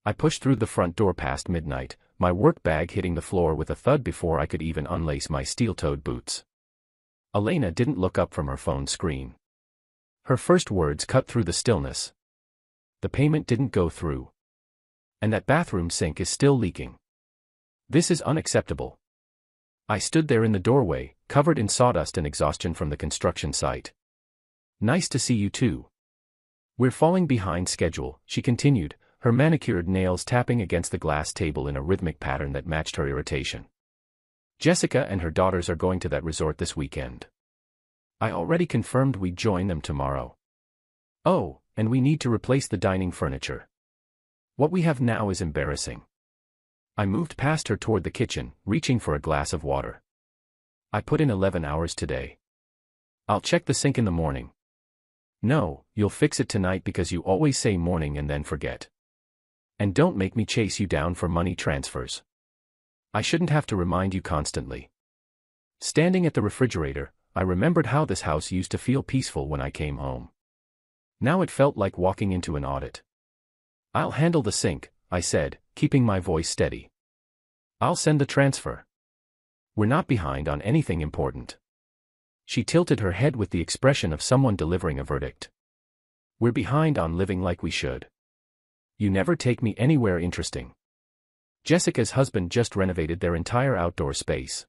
I pushed through the front door past midnight, my work bag hitting the floor with a thud before I could even unlace my steel-toed boots. Elena didn't look up from her phone screen. Her first words cut through the stillness. The payment didn't go through. And that bathroom sink is still leaking. This is unacceptable. I stood there in the doorway, covered in sawdust and exhaustion from the construction site. Nice to see you too. We're falling behind schedule, she continued, her manicured nails tapping against the glass table in a rhythmic pattern that matched her irritation. Jessica and her daughters are going to that resort this weekend. I already confirmed we'd join them tomorrow. Oh, and we need to replace the dining furniture. What we have now is embarrassing. I moved past her toward the kitchen, reaching for a glass of water. I put in 11 hours today. I'll check the sink in the morning. No, you'll fix it tonight because you always say morning and then forget. And don't make me chase you down for money transfers. I shouldn't have to remind you constantly. Standing at the refrigerator, I remembered how this house used to feel peaceful when I came home. Now it felt like walking into an audit. I'll handle the sink, I said, keeping my voice steady. I'll send the transfer. We're not behind on anything important. She tilted her head with the expression of someone delivering a verdict. We're behind on living like we should. You never take me anywhere interesting. Jessica's husband just renovated their entire outdoor space.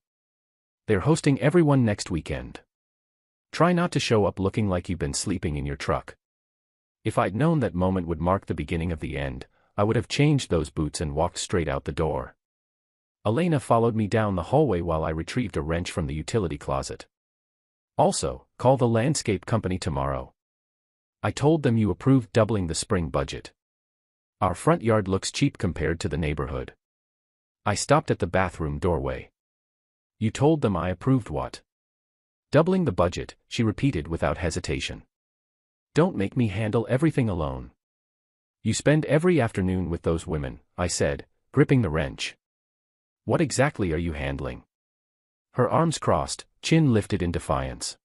They're hosting everyone next weekend. Try not to show up looking like you've been sleeping in your truck. If I'd known that moment would mark the beginning of the end, I would have changed those boots and walked straight out the door. Elena followed me down the hallway while I retrieved a wrench from the utility closet. Also, call the landscape company tomorrow. I told them you approved doubling the spring budget. Our front yard looks cheap compared to the neighborhood. I stopped at the bathroom doorway. You told them I approved what? Doubling the budget, she repeated without hesitation. Don't make me handle everything alone. You spend every afternoon with those women, I said, gripping the wrench. What exactly are you handling? Her arms crossed, chin lifted in defiance.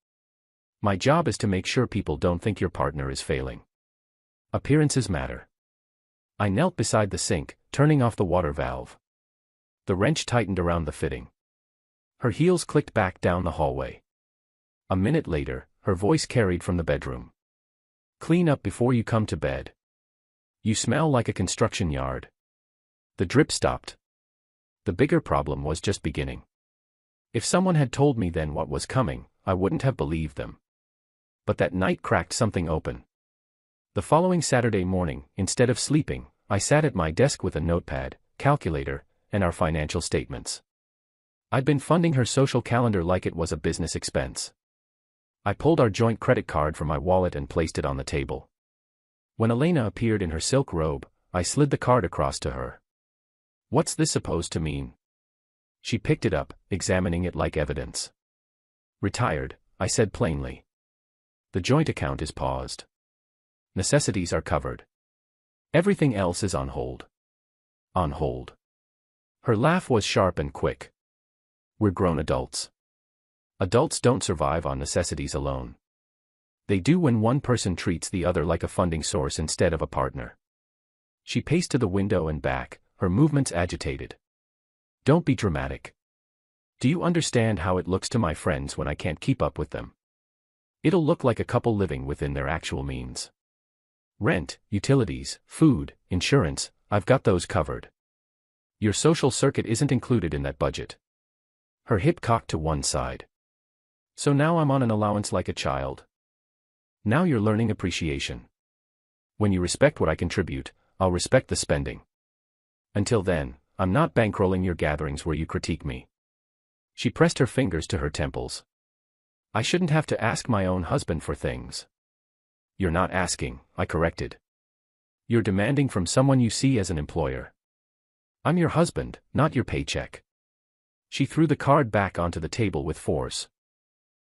My job is to make sure people don't think your partner is failing. Appearances matter. I knelt beside the sink, turning off the water valve. The wrench tightened around the fitting. Her heels clicked back down the hallway. A minute later, her voice carried from the bedroom. Clean up before you come to bed. You smell like a construction yard. The drip stopped. The bigger problem was just beginning. If someone had told me then what was coming, I wouldn't have believed them. But that night cracked something open. The following Saturday morning, instead of sleeping, I sat at my desk with a notepad, calculator, and our financial statements. I'd been funding her social calendar like it was a business expense. I pulled our joint credit card from my wallet and placed it on the table. When Elena appeared in her silk robe, I slid the card across to her. What's this supposed to mean? She picked it up, examining it like evidence. Retired, I said plainly. The joint account is paused. Necessities are covered. Everything else is on hold. On hold. Her laugh was sharp and quick. We're grown adults. Adults don't survive on necessities alone. They do when one person treats the other like a funding source instead of a partner. She paced to the window and back, her movements agitated. Don't be dramatic. Do you understand how it looks to my friends when I can't keep up with them? It'll look like a couple living within their actual means. Rent, utilities, food, insurance, I've got those covered. Your social circuit isn't included in that budget. Her hip cocked to one side. So now I'm on an allowance like a child. Now you're learning appreciation. When you respect what I contribute, I'll respect the spending. Until then, I'm not bankrolling your gatherings where you critique me. She pressed her fingers to her temples. I shouldn't have to ask my own husband for things. You're not asking, I corrected. You're demanding from someone you see as an employer. I'm your husband, not your paycheck. She threw the card back onto the table with force.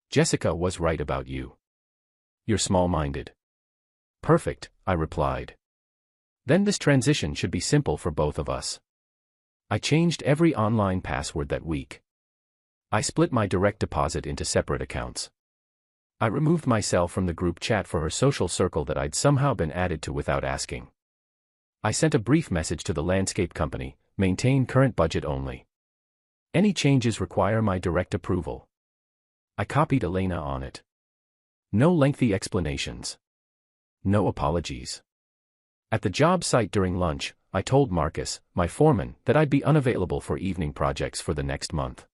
Jessica was right about you. You're small-minded. Perfect, I replied. Then this transition should be simple for both of us. I changed every online password that week. I split my direct deposit into separate accounts. I removed myself from the group chat for her social circle that I'd somehow been added to without asking. I sent a brief message to the landscape company, maintain current budget only. Any changes require my direct approval. I copied Elena on it. No lengthy explanations. No apologies. At the job site during lunch, I told Marcus, my foreman, that I'd be unavailable for evening projects for the next month.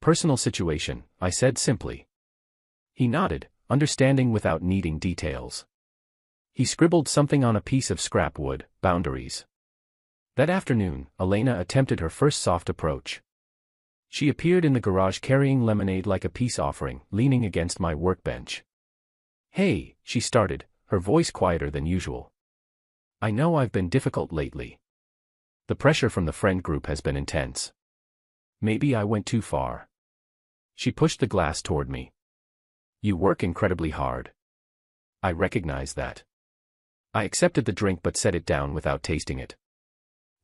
Personal situation, I said simply. He nodded, understanding without needing details. He scribbled something on a piece of scrap wood, boundaries. That afternoon, Elena attempted her first soft approach. She appeared in the garage carrying lemonade like a peace offering, leaning against my workbench. "Hey," she started, her voice quieter than usual. "I know I've been difficult lately. The pressure from the friend group has been intense. Maybe I went too far." She pushed the glass toward me. "You work incredibly hard. I recognize that." I accepted the drink but set it down without tasting it.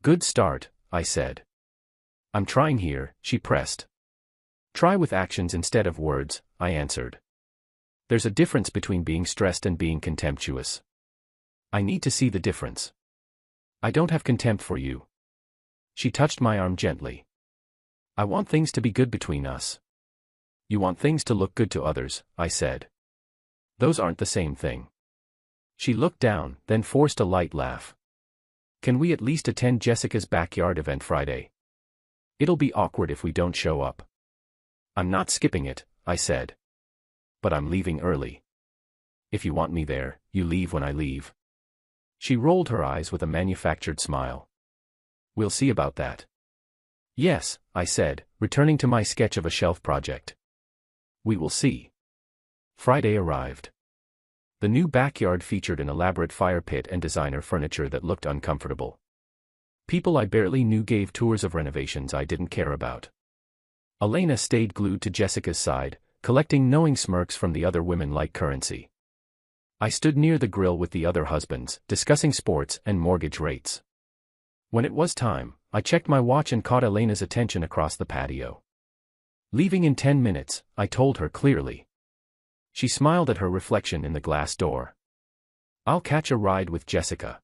"Good start," I said. "I'm trying here," she pressed. "Try with actions instead of words," I answered. "There's a difference between being stressed and being contemptuous. I need to see the difference. I don't have contempt for you." She touched my arm gently. "I want things to be good between us." "You want things to look good to others," I said. "Those aren't the same thing." She looked down, then forced a light laugh. "Can we at least attend Jessica's backyard event Friday? It'll be awkward if we don't show up." "I'm not skipping it," I said. "But I'm leaving early. If you want me there, you leave when I leave." She rolled her eyes with a manufactured smile. "We'll see about that." "Yes," I said, returning to my sketch of a shelf project. "We will see." Friday arrived. The new backyard featured an elaborate fire pit and designer furniture that looked uncomfortable. People I barely knew gave tours of renovations I didn't care about. Elena stayed glued to Jessica's side, collecting knowing smirks from the other women like currency. I stood near the grill with the other husbands, discussing sports and mortgage rates. When it was time, I checked my watch and caught Elena's attention across the patio. "Leaving in 10 minutes, I told her clearly. She smiled at her reflection in the glass door. "I'll catch a ride with Jessica."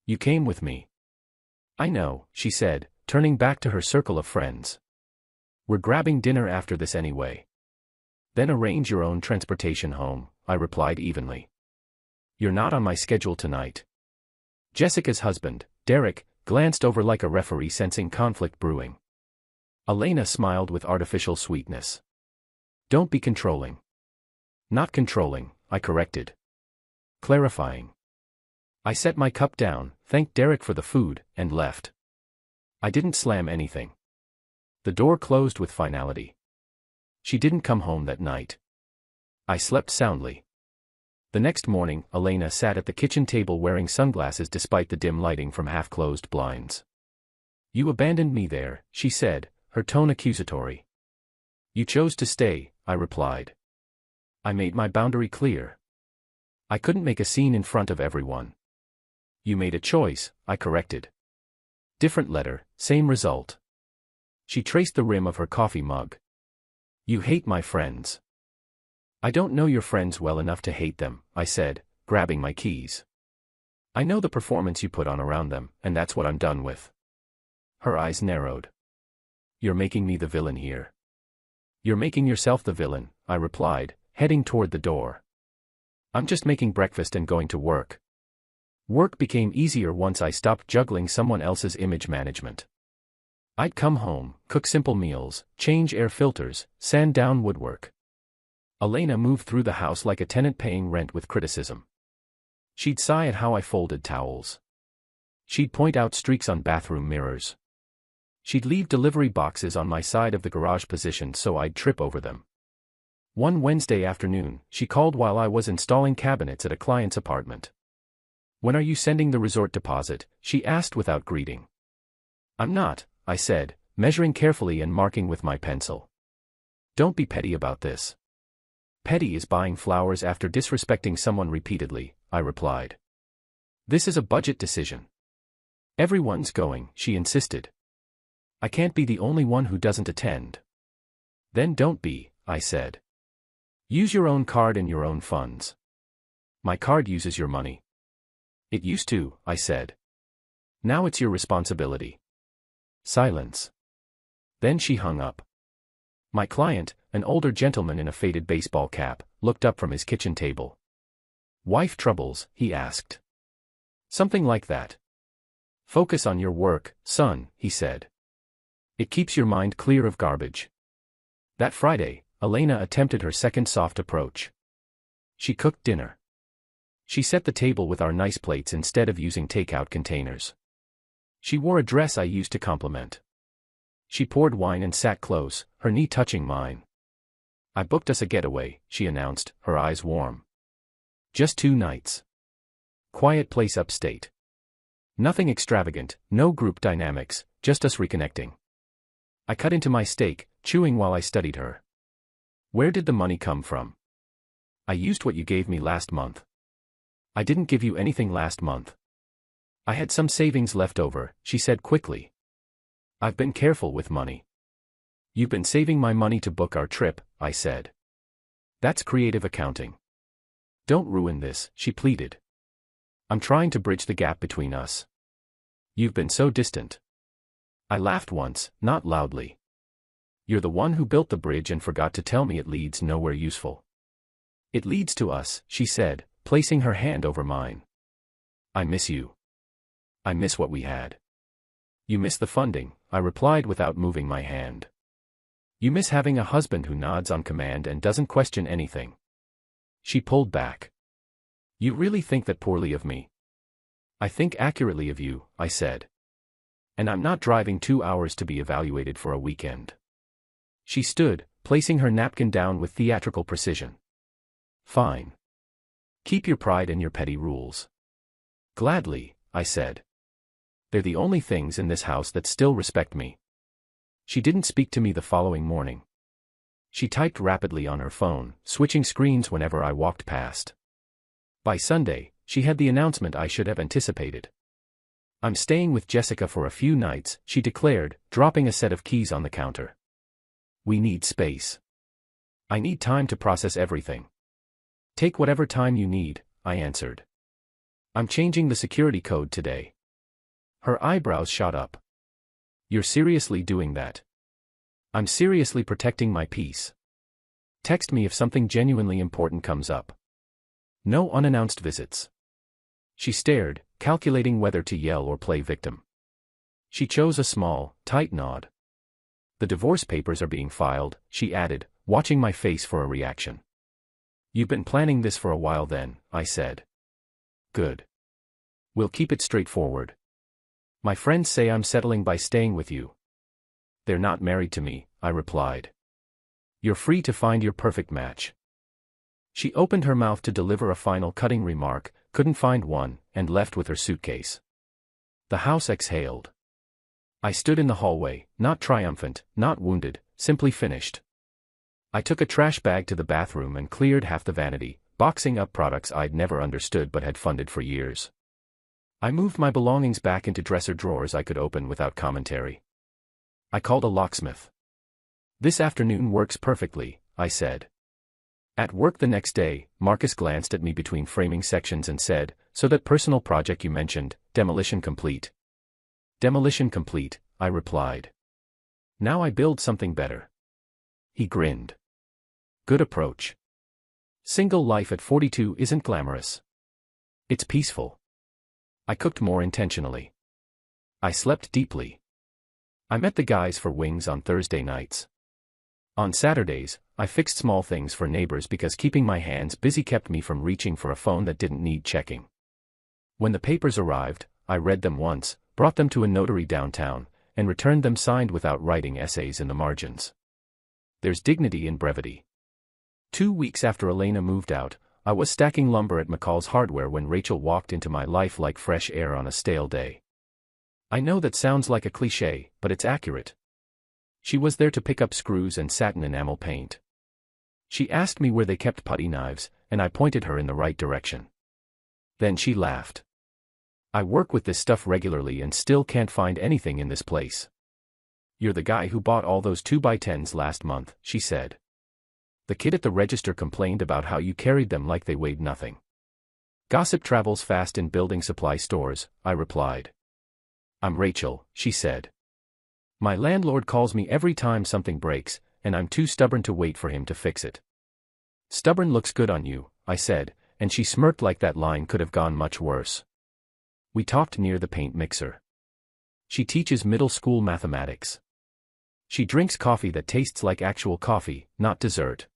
"You came with me." "I know," she said, turning back to her circle of friends. "We're grabbing dinner after this anyway." "Then arrange your own transportation home," I replied evenly. "You're not on my schedule tonight." Jessica's husband, Derek, glanced over like a referee sensing conflict brewing. Elena smiled with artificial sweetness. "Don't be controlling." "Not controlling," I corrected. Clarifying. I set my cup down, thanked Derek for the food, and left. I didn't slam anything. The door closed with finality. She didn't come home that night. I slept soundly. The next morning, Elena sat at the kitchen table wearing sunglasses despite the dim lighting from half-closed blinds. "You abandoned me there," she said, her tone accusatory. "You chose to stay," I replied. I made my boundary clear. I couldn't make a scene in front of everyone. "You made a choice," I corrected. Different letter, same result. She traced the rim of her coffee mug. "You hate my friends." "I don't know your friends well enough to hate them," I said, grabbing my keys. "I know the performance you put on around them, and that's what I'm done with." Her eyes narrowed. "You're making me the villain here." "You're making yourself the villain," I replied, heading toward the door. "I'm just making breakfast and going to work." Work became easier once I stopped juggling someone else's image management. I'd come home, cook simple meals, change air filters, sand down woodwork. Elena moved through the house like a tenant paying rent with criticism. She'd sigh at how I folded towels. She'd point out streaks on bathroom mirrors. She'd leave delivery boxes on my side of the garage positioned so I'd trip over them. One Wednesday afternoon, she called while I was installing cabinets at a client's apartment. "When are you sending the resort deposit?" she asked without greeting. "I'm not," I said, measuring carefully and marking with my pencil. "Don't be petty about this." "Petty is buying flowers after disrespecting someone repeatedly," I replied. "This is a budget decision." "Everyone's going," she insisted. "I can't be the only one who doesn't attend." "Then don't be," I said. "Use your own card and your own funds." "My card uses your money." "It used to," I said. Now it's your responsibility. Silence. Then she hung up. My client, an older gentleman in a faded baseball cap, looked up from his kitchen table. Wife troubles, he asked. Something like that. Focus on your work, son, he said. It keeps your mind clear of garbage. That Friday, Elena attempted her second soft approach. She cooked dinner. She set the table with our nice plates instead of using takeout containers. She wore a dress I used to compliment. She poured wine and sat close, her knee touching mine. I booked us a getaway, she announced, her eyes warm. Just 2 nights. Quiet place upstate. Nothing extravagant, no group dynamics, just us reconnecting. I cut into my steak, chewing while I studied her. Where did the money come from? I used what you gave me last month. I didn't give you anything last month. I had some savings left over, she said quickly. I've been careful with money. You've been saving my money to book our trip, I said. That's creative accounting. Don't ruin this, she pleaded. I'm trying to bridge the gap between us. You've been so distant. I laughed once, not loudly. You're the one who built the bridge and forgot to tell me it leads nowhere useful. It leads to us, she said, placing her hand over mine. I miss you. I miss what we had. You miss the funding, I replied without moving my hand. You miss having a husband who nods on command and doesn't question anything. She pulled back. You really think that poorly of me? I think accurately of you, I said. And I'm not driving 2 hours to be evaluated for a weekend. She stood, placing her napkin down with theatrical precision. Fine. Keep your pride and your petty rules. Gladly, I said. They're the only things in this house that still respect me. She didn't speak to me the following morning. She typed rapidly on her phone, switching screens whenever I walked past. By Sunday, she had the announcement I should have anticipated. I'm staying with Jessica for a few nights, she declared, dropping a set of keys on the counter. We need space. I need time to process everything. Take whatever time you need, I answered. I'm changing the security code today. Her eyebrows shot up. You're seriously doing that? I'm seriously protecting my peace. Text me if something genuinely important comes up. No unannounced visits. She stared, calculating whether to yell or play victim. She chose a small, tight nod. The divorce papers are being filed, she added, watching my face for a reaction. You've been planning this for a while then, I said. Good. We'll keep it straightforward. My friends say I'm settling by staying with you. They're not married to me, I replied. You're free to find your perfect match. She opened her mouth to deliver a final cutting remark, couldn't find one, and left with her suitcase. The house exhaled. I stood in the hallway, not triumphant, not wounded, simply finished. I took a trash bag to the bathroom and cleared half the vanity, boxing up products I'd never understood but had funded for years. I moved my belongings back into dresser drawers I could open without commentary. I called a locksmith. This afternoon works perfectly, I said. At work the next day, Marcus glanced at me between framing sections and said, so that personal project you mentioned, demolition complete. Demolition complete, I replied. Now I build something better. He grinned. Good approach. Single life at 42 isn't glamorous. It's peaceful. I cooked more intentionally. I slept deeply. I met the guys for wings on Thursday nights. On Saturdays, I fixed small things for neighbors because keeping my hands busy kept me from reaching for a phone that didn't need checking. When the papers arrived, I read them once, brought them to a notary downtown, and returned them signed without writing essays in the margins. There's dignity in brevity. 2 weeks after Elena moved out, I was stacking lumber at McCall's Hardware when Rachel walked into my life like fresh air on a stale day. I know that sounds like a cliché, but it's accurate. She was there to pick up screws and satin enamel paint. She asked me where they kept putty knives, and I pointed her in the right direction. Then she laughed. I work with this stuff regularly and still can't find anything in this place. You're the guy who bought all those 2x10s last month, she said. The kid at the register complained about how you carried them like they weighed nothing. Gossip travels fast in building supply stores, I replied. I'm Rachel, she said. My landlord calls me every time something breaks, and I'm too stubborn to wait for him to fix it. Stubborn looks good on you, I said, and she smirked like that line could have gone much worse. We talked near the paint mixer. She teaches middle school mathematics. She drinks coffee that tastes like actual coffee, not dessert.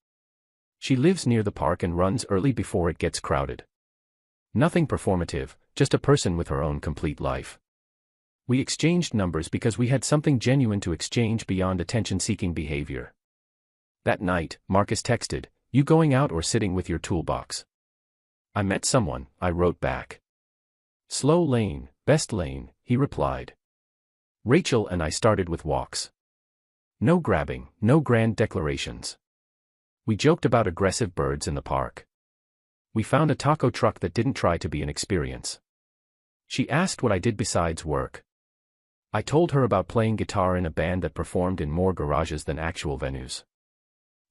She lives near the park and runs early before it gets crowded. Nothing performative, just a person with her own complete life. We exchanged numbers because we had something genuine to exchange beyond attention-seeking behavior. That night, Marcus texted, "You going out or sitting with your toolbox?" "I met someone," I wrote back. "Slow lane, best lane," he replied. Rachel and I started with walks. No grabbing, no grand declarations. We joked about aggressive birds in the park. We found a taco truck that didn't try to be an experience. She asked what I did besides work. I told her about playing guitar in a band that performed in more garages than actual venues.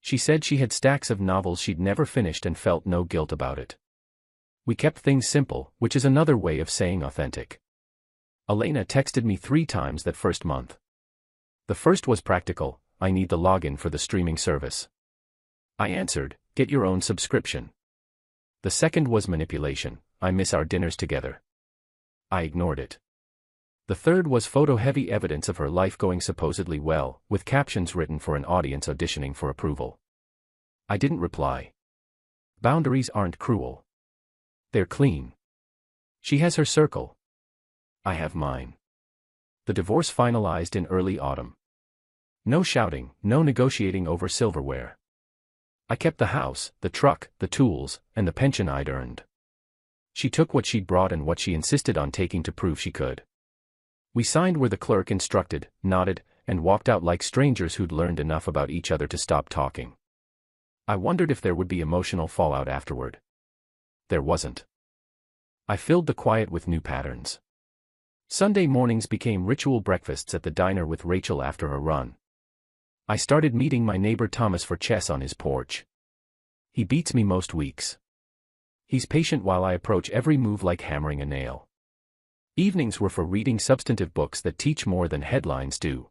She said she had stacks of novels she'd never finished and felt no guilt about it. We kept things simple, which is another way of saying authentic. Elena texted me 3 times that first month. The first was practical, "I need the login for the streaming service." I answered, "Get your own subscription." The second was manipulation, "I miss our dinners together." I ignored it. The third was photo-heavy evidence of her life going supposedly well, with captions written for an audience auditioning for approval. I didn't reply. Boundaries aren't cruel. They're clean. She has her circle. I have mine. The divorce finalized in early autumn. No shouting, no negotiating over silverware. I kept the house, the truck, the tools, and the pension I'd earned. She took what she'd brought and what she insisted on taking to prove she could. We signed where the clerk instructed, nodded, and walked out like strangers who'd learned enough about each other to stop talking. I wondered if there would be emotional fallout afterward. There wasn't. I filled the quiet with new patterns. Sunday mornings became ritual breakfasts at the diner with Rachel after her run. I started meeting my neighbor Thomas for chess on his porch. He beats me most weeks. He's patient while I approach every move like hammering a nail. Evenings were for reading substantive books that teach more than headlines do.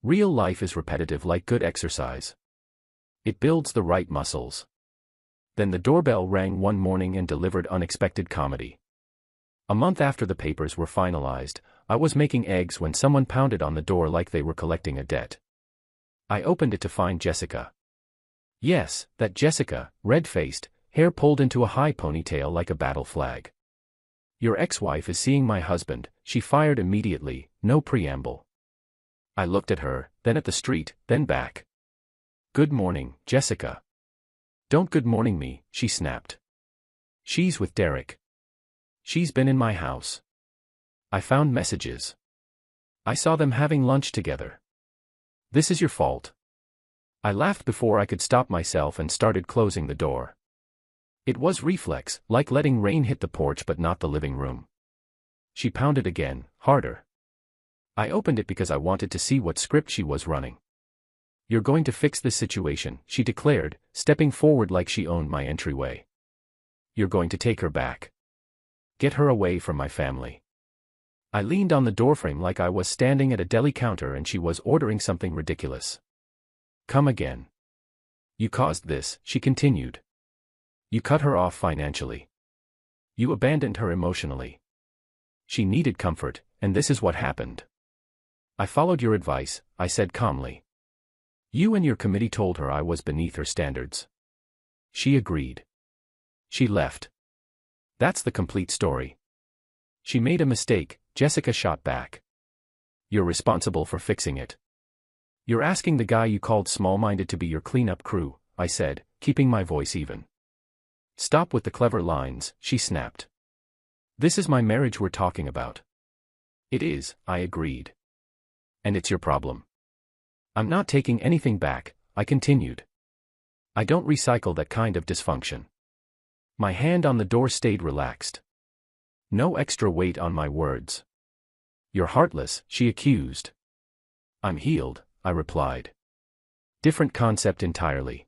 Real life is repetitive like good exercise. It builds the right muscles. Then the doorbell rang one morning and delivered unexpected comedy. A month after the papers were finalized, I was making eggs when someone pounded on the door like they were collecting a debt. I opened it to find Jessica. Yes, that Jessica, red-faced, hair pulled into a high ponytail like a battle flag. "Your ex-wife is seeing my husband," she fired immediately, no preamble. I looked at her, then at the street, then back. "Good morning, Jessica." "Don't good morning me," she snapped. "She's with Derek. She's been in my house. I found messages. I saw them having lunch together. This is your fault." I laughed before I could stop myself and started closing the door. It was reflex, like letting rain hit the porch but not the living room. She pounded again, harder. I opened it because I wanted to see what script she was running. "You're going to fix this situation," she declared, stepping forward like she owned my entryway. "You're going to take her back. Get her away from my family." I leaned on the doorframe like I was standing at a deli counter and she was ordering something ridiculous. "Come again. You caused this," she continued. "You cut her off financially. You abandoned her emotionally. She needed comfort, and this is what happened." "I followed your advice," I said calmly. "You and your committee told her I was beneath her standards." She agreed. She left. That's the complete story. "She made a mistake," Jessica shot back. "You're responsible for fixing it. You're asking the guy you called small-minded to be your cleanup crew," I said, keeping my voice even. "Stop with the clever lines," she snapped. "This is my marriage we're talking about." "It is," I agreed. "And it's your problem." "I'm not taking anything back," I continued. "I don't recycle that kind of dysfunction." My hand on the door stayed relaxed. No extra weight on my words. "You're heartless," she accused. "I'm healed," I replied. "Different concept entirely."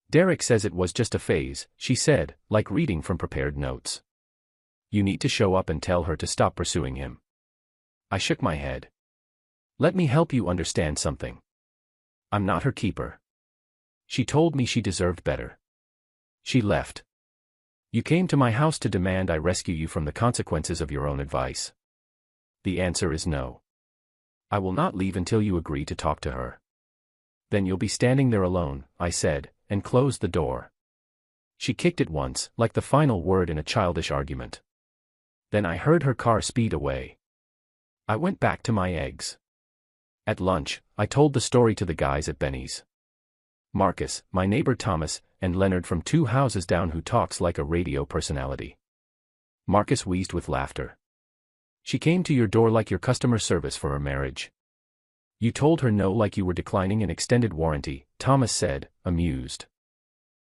"Derek says it was just a phase," she said, like reading from prepared notes. "You need to show up and tell her to stop pursuing him." I shook my head. Let me help you understand something. I'm not her keeper. She told me she deserved better. She left. You came to my house to demand I rescue you from the consequences of your own advice. The answer is no. I will not leave until you agree to talk to her. Then you'll be standing there alone, I said, and closed the door. She kicked it once, like the final word in a childish argument. Then I heard her car speed away. I went back to my eggs. At lunch, I told the story to the guys at Benny's. Marcus, my neighbor Thomas, and Leonard from 2 houses down who talks like a radio personality. Marcus wheezed with laughter. She came to your door like your customer service for her marriage. You told her no like you were declining an extended warranty, Thomas said, amused.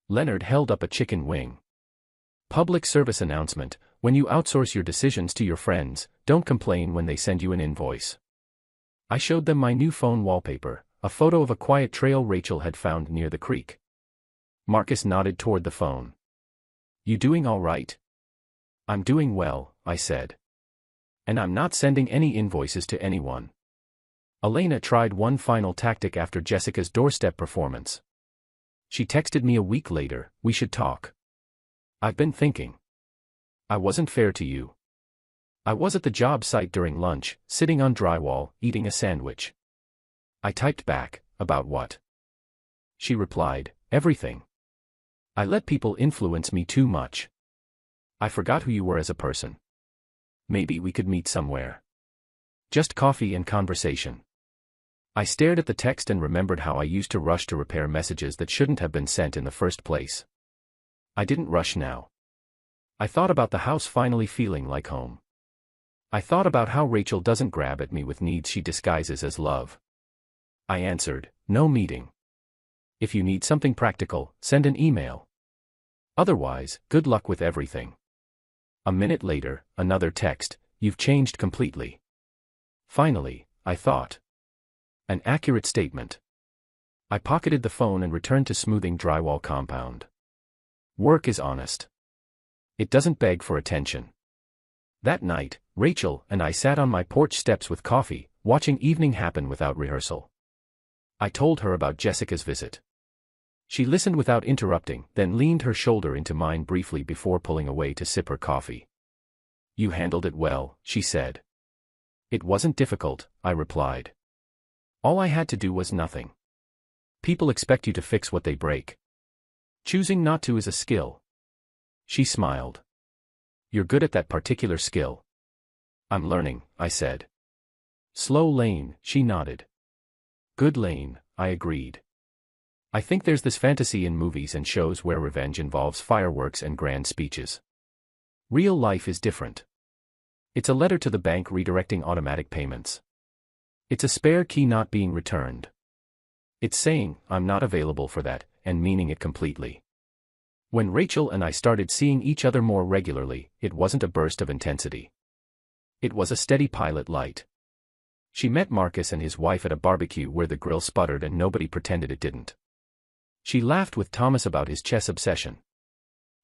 Leonard held up a chicken wing. Public service announcement: when you outsource your decisions to your friends, don't complain when they send you an invoice. I showed them my new phone wallpaper, a photo of a quiet trail Rachel had found near the creek. Marcus nodded toward the phone. You doing all right? I'm doing well, I said. And I'm not sending any invoices to anyone. Elena tried one final tactic after Jessica's doorstep performance. She texted me a week later, we should talk. I've been thinking. I wasn't fair to you. I was at the job site during lunch, sitting on drywall, eating a sandwich. I typed back, about what? She replied, everything. I let people influence me too much. I forgot who you were as a person. Maybe we could meet somewhere. Just coffee and conversation. I stared at the text and remembered how I used to rush to repair messages that shouldn't have been sent in the first place. I didn't rush now. I thought about the house finally feeling like home. I thought about how Rachel doesn't grab at me with needs she disguises as love. I answered, no meeting. If you need something practical, send an email. Otherwise, good luck with everything. A minute later, another text, you've changed completely. Finally, I thought. An accurate statement. I pocketed the phone and returned to smoothing drywall compound. Work is honest. It doesn't beg for attention. That night, Rachel and I sat on my porch steps with coffee, watching evening happen without rehearsal. I told her about Jessica's visit. She listened without interrupting, then leaned her shoulder into mine briefly before pulling away to sip her coffee. You handled it well, she said. It wasn't difficult, I replied. All I had to do was nothing. People expect you to fix what they break. Choosing not to is a skill. She smiled. You're good at that particular skill. I'm learning, I said. Slow lane, she nodded. Good lane, I agreed. I think there's this fantasy in movies and shows where revenge involves fireworks and grand speeches. Real life is different. It's a letter to the bank redirecting automatic payments. It's a spare key not being returned. It's saying, I'm not available for that, and meaning it completely. When Rachel and I started seeing each other more regularly, it wasn't a burst of intensity. It was a steady pilot light. She met Marcus and his wife at a barbecue where the grill sputtered and nobody pretended it didn't. She laughed with Thomas about his chess obsession.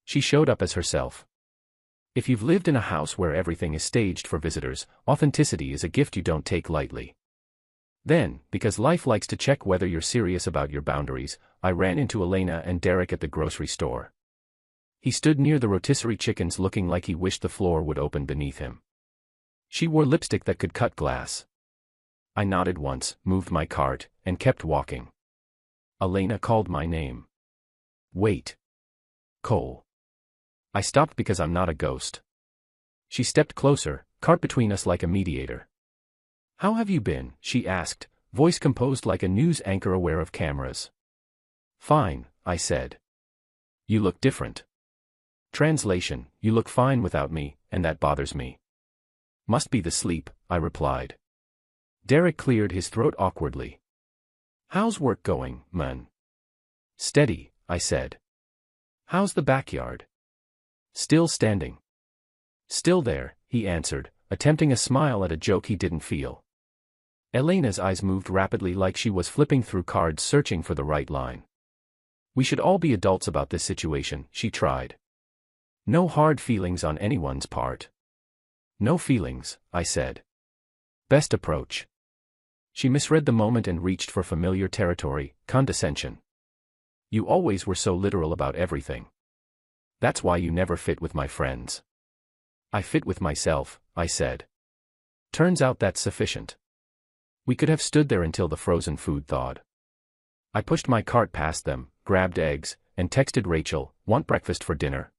She showed up as herself. If you've lived in a house where everything is staged for visitors, authenticity is a gift you don't take lightly. Then, because life likes to check whether you're serious about your boundaries, I ran into Elena and Derek at the grocery store. He stood near the rotisserie chickens looking like he wished the floor would open beneath him. She wore lipstick that could cut glass. I nodded once, moved my cart, and kept walking. Elena called my name. Wait. Cole. I stopped because I'm not a ghost. She stepped closer, cart between us like a mediator. How have you been? She asked, voice composed like a news anchor aware of cameras. Fine, I said. You look different. Translation, you look fine without me, and that bothers me. Must be the sleep, I replied. Derek cleared his throat awkwardly. How's work going, man? Steady, I said. How's the backyard? Still standing. Still there, he answered, attempting a smile at a joke he didn't feel. Elena's eyes moved rapidly like she was flipping through cards searching for the right line. We should all be adults about this situation, she tried. No hard feelings on anyone's part. No feelings, I said. Best approach. She misread the moment and reached for familiar territory, condescension. You always were so literal about everything. That's why you never fit with my friends. I fit with myself, I said. Turns out that's sufficient. We could have stood there until the frozen food thawed. I pushed my cart past them, grabbed eggs, and texted Rachel, "Want breakfast for dinner?"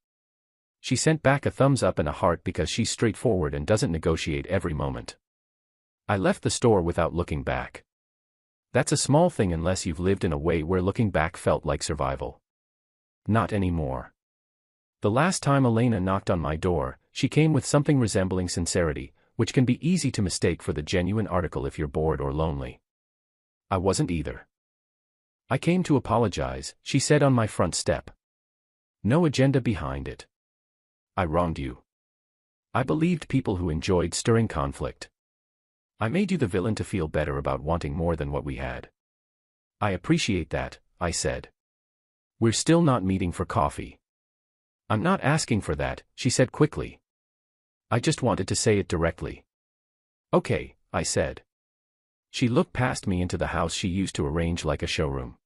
She sent back a thumbs up and a heart because she's straightforward and doesn't negotiate every moment. I left the store without looking back. That's a small thing unless you've lived in a way where looking back felt like survival. Not anymore. The last time Elena knocked on my door, she came with something resembling sincerity, which can be easy to mistake for the genuine article if you're bored or lonely. I wasn't either. I came to apologize, she said on my front step. No agenda behind it. I wronged you. I believed people who enjoyed stirring conflict. I made you the villain to feel better about wanting more than what we had. I appreciate that, I said. We're still not meeting for coffee. I'm not asking for that, she said quickly. I just wanted to say it directly. Okay, I said. She looked past me into the house she used to arrange like a showroom.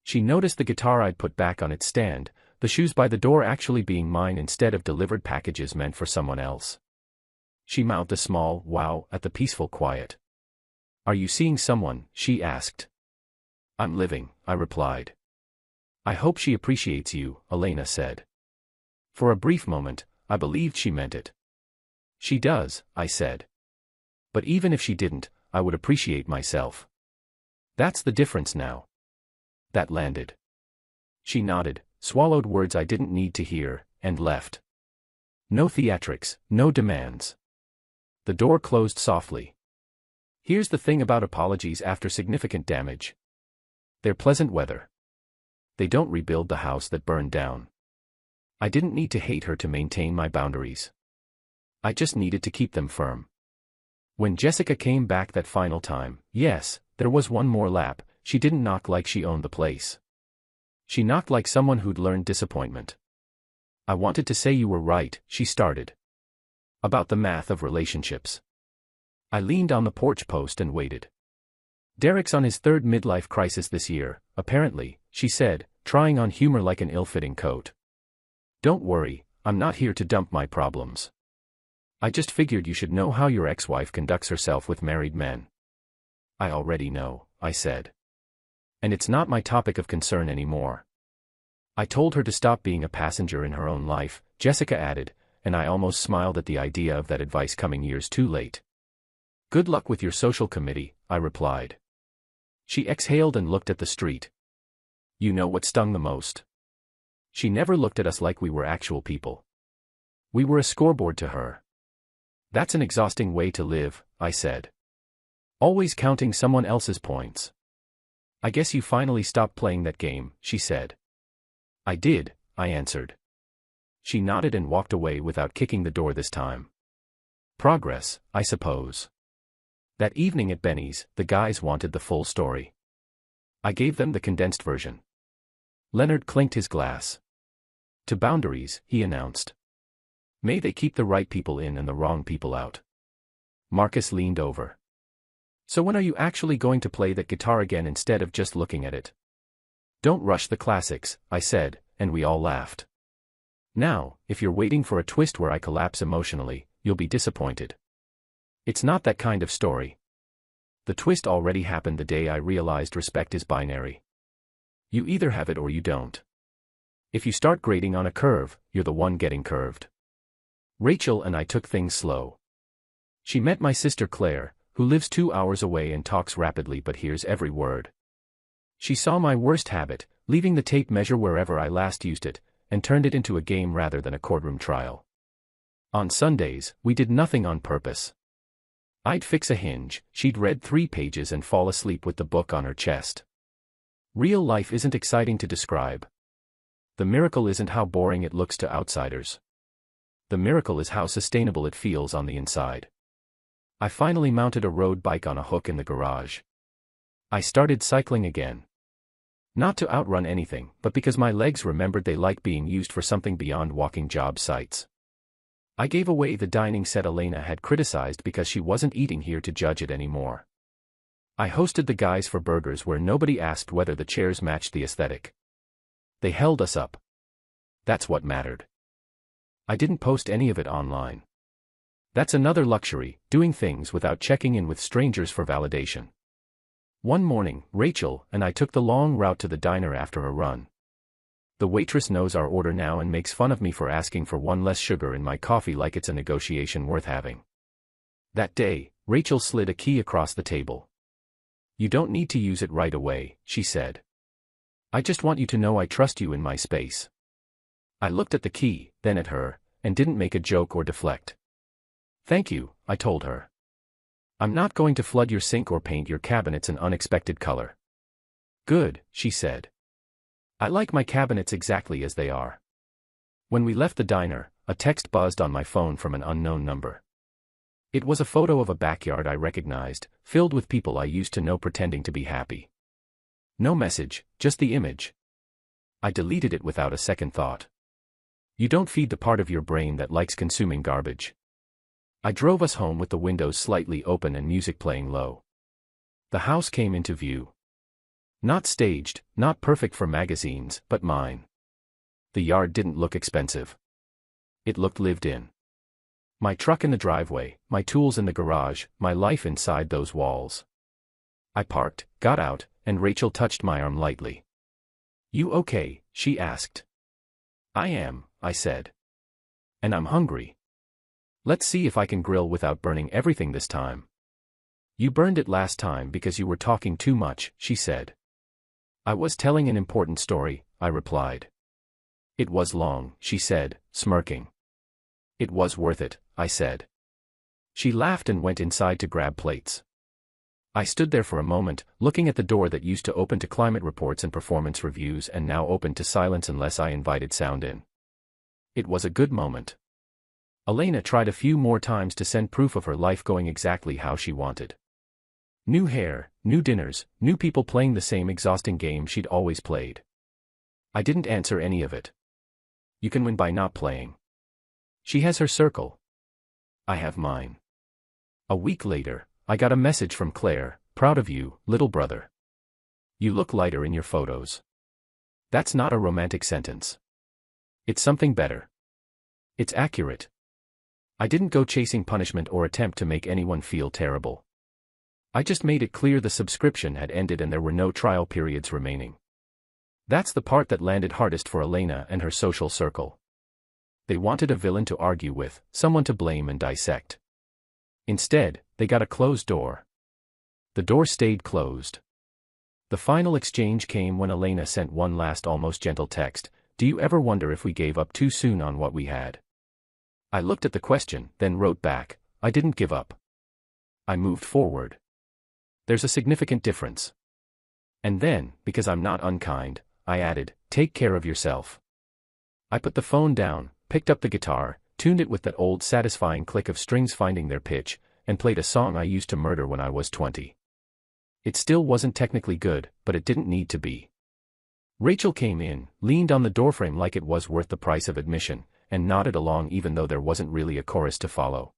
She noticed the guitar I'd put back on its stand, the shoes by the door actually being mine instead of delivered packages meant for someone else. She mouthed a small wow at the peaceful quiet. Are you seeing someone? She asked. I'm living, I replied. I hope she appreciates you, Elena said. For a brief moment, I believed she meant it. She does, I said. But even if she didn't, I would appreciate myself. That's the difference now. That landed. She nodded, swallowed words I didn't need to hear, and left. No theatrics, no demands. The door closed softly. Here's the thing about apologies after significant damage. They're pleasant weather. They don't rebuild the house that burned down. I didn't need to hate her to maintain my boundaries. I just needed to keep them firm. When Jessica came back that final time, yes, there was one more lap, she didn't knock like she owned the place. She knocked like someone who'd learned disappointment. I wanted to say you were right, she started. About the math of relationships. I leaned on the porch post and waited. Derek's on his third midlife crisis this year, apparently, she said, trying on humor like an ill-fitting coat. Don't worry, I'm not here to dump my problems. I just figured you should know how your ex-wife conducts herself with married men. I already know, I said. And it's not my topic of concern anymore. I told her to stop being a passenger in her own life, Jessica added, and I almost smiled at the idea of that advice coming years too late. Good luck with your social committee, I replied. She exhaled and looked at the street. You know what stung the most? She never looked at us like we were actual people. We were a scoreboard to her. That's an exhausting way to live, I said. Always counting someone else's points. I guess you finally stopped playing that game, she said. I did, I answered. She nodded and walked away without kicking the door this time. Progress, I suppose. That evening at Benny's, the guys wanted the full story. I gave them the condensed version. Leonard clinked his glass. To boundaries, he announced. May they keep the right people in and the wrong people out. Marcus leaned over. So when are you actually going to play that guitar again instead of just looking at it? Don't rush the classics, I said, and we all laughed. Now, if you're waiting for a twist where I collapse emotionally, you'll be disappointed. It's not that kind of story. The twist already happened the day I realized respect is binary. You either have it or you don't. If you start grading on a curve, you're the one getting curved. Rachel and I took things slow. She met my sister Claire, who lives 2 hours away and talks rapidly but hears every word. She saw my worst habit, leaving the tape measure wherever I last used it, and turned it into a game rather than a courtroom trial. On Sundays, we did nothing on purpose. I'd fix a hinge, she'd read 3 pages and fall asleep with the book on her chest. Real life isn't exciting to describe. The miracle isn't how boring it looks to outsiders. The miracle is how sustainable it feels on the inside. I finally mounted a road bike on a hook in the garage. I started cycling again. Not to outrun anything, but because my legs remembered they like being used for something beyond walking job sites. I gave away the dining set Elena had criticized because she wasn't eating here to judge it anymore. I hosted the guys for burgers where nobody asked whether the chairs matched the aesthetic. They held us up. That's what mattered. I didn't post any of it online. That's another luxury, doing things without checking in with strangers for validation. One morning, Rachel and I took the long route to the diner after a run. The waitress knows our order now and makes fun of me for asking for one less sugar in my coffee like it's a negotiation worth having. That day, Rachel slid a key across the table. "You don't need to use it right away," she said. "I just want you to know I trust you in my space." I looked at the key, then at her, and didn't make a joke or deflect. "Thank you," I told her. "I'm not going to flood your sink or paint your cabinets an unexpected color." "Good," she said. "I like my cabinets exactly as they are." When we left the diner, a text buzzed on my phone from an unknown number. It was a photo of a backyard I recognized, filled with people I used to know pretending to be happy. No message, just the image. I deleted it without a second thought. You don't feed the part of your brain that likes consuming garbage. I drove us home with the windows slightly open and music playing low. The house came into view. Not staged, not perfect for magazines, but mine. The yard didn't look expensive. It looked lived in. My truck in the driveway, my tools in the garage, my life inside those walls. I parked, got out, and Rachel touched my arm lightly. "You okay?" she asked. "I am," I said. "And I'm hungry. Let's see if I can grill without burning everything this time." "You burned it last time because you were talking too much," she said. "I was telling an important story," I replied. "It was long," she said, smirking. "It was worth it," I said. She laughed and went inside to grab plates. I stood there for a moment, looking at the door that used to open to climate reports and performance reviews and now opened to silence unless I invited sound in. It was a good moment. Elena tried a few more times to send proof of her life going exactly how she wanted. New hair, new dinners, new people playing the same exhausting game she'd always played. I didn't answer any of it. You can win by not playing. She has her circle. I have mine. A week later, I got a message from Claire, "Proud of you, little brother. You look lighter in your photos." That's not a romantic sentence. It's something better. It's accurate. I didn't go chasing punishment or attempt to make anyone feel terrible. I just made it clear the subscription had ended and there were no trial periods remaining. That's the part that landed hardest for Elena and her social circle. They wanted a villain to argue with, someone to blame and dissect. Instead, they got a closed door. The door stayed closed. The final exchange came when Elena sent one last almost gentle text, "Do you ever wonder if we gave up too soon on what we had?" I looked at the question, then wrote back, "I didn't give up. I moved forward. There's a significant difference." And then, because I'm not unkind, I added, "Take care of yourself." I put the phone down, picked up the guitar, tuned it with that old satisfying click of strings finding their pitch, and played a song I used to murder when I was 20. It still wasn't technically good, but it didn't need to be. Rachel came in, leaned on the doorframe like it was worth the price of admission, and nodded along even though there wasn't really a chorus to follow.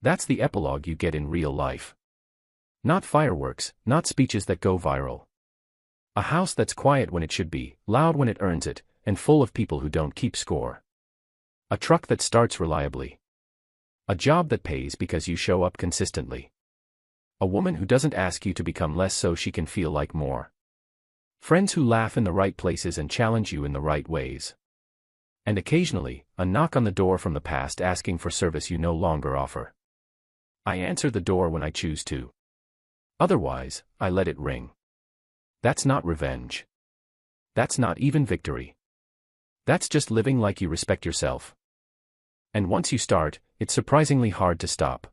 That's the epilogue you get in real life. Not fireworks, not speeches that go viral. A house that's quiet when it should be, loud when it earns it, and full of people who don't keep score. A truck that starts reliably. A job that pays because you show up consistently. A woman who doesn't ask you to become less so she can feel like more. Friends who laugh in the right places and challenge you in the right ways. And occasionally, a knock on the door from the past asking for service you no longer offer. I answer the door when I choose to. Otherwise, I let it ring. That's not revenge. That's not even victory. That's just living like you respect yourself. And once you start, it's surprisingly hard to stop.